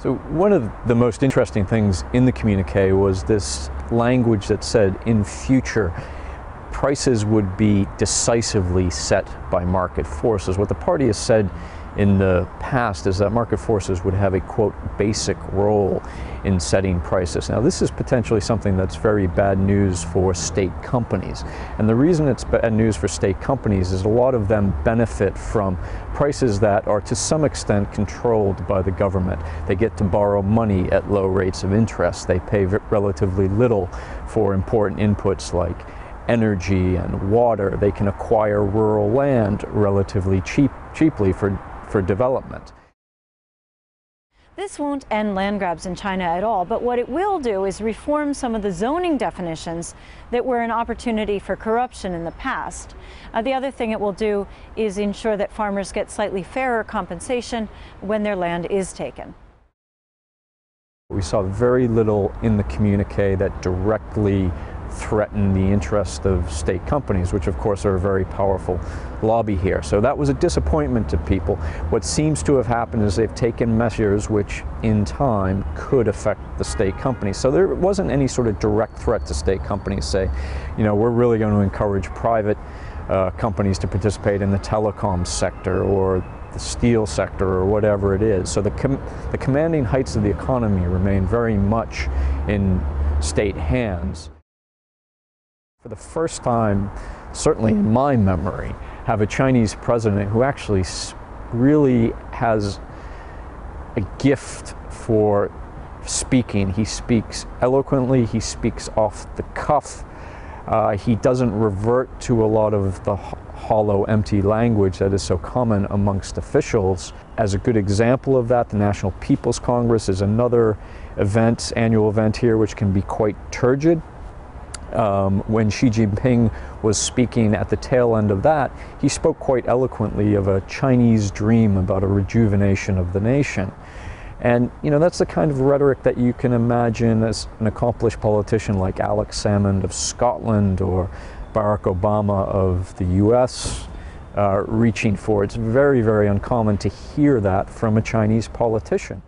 So one of the most interesting things in the communique was this language that said in future prices would be decisively set by market forces. What the party has said in the past is that market forces would have a, quote, basic role in setting prices. Now, this is potentially something that's very bad news for state companies. And the reason it's bad news for state companies is a lot of them benefit from prices that are to some extent controlled by the government. They get to borrow money at low rates of interest. They pay relatively little for important inputs like energy and water. They can acquire rural land relatively cheaply for development. This won't end land grabs in China at all, but what it will do is reform some of the zoning definitions that were an opportunity for corruption in the past. The other thing it will do is ensure that farmers get slightly fairer compensation when their land is taken. We saw very little in the communique that directly threaten the interest of state companies, which of course are a very powerful lobby here. So that was a disappointment to people. What seems to have happened is they've taken measures which in time could affect the state companies. So there wasn't any sort of direct threat to state companies, say, you know, we're really going to encourage private companies to participate in the telecom sector or the steel sector or whatever it is. So the commanding heights of the economy remain very much in state hands. For the first time, certainly in my memory, have a Chinese president who actually really has a gift for speaking. He speaks eloquently, he speaks off the cuff, he doesn't revert to a lot of the hollow, empty language that is so common amongst officials. As a good example of that, the National People's Congress is another event, annual event here, which can be quite turgid. When Xi Jinping was speaking at the tail end of that, he spoke quite eloquently of a Chinese dream about a rejuvenation of the nation. And, you know, that's the kind of rhetoric that you can imagine as an accomplished politician like Alex Salmond of Scotland or Barack Obama of the US reaching for. It's very, very uncommon to hear that from a Chinese politician.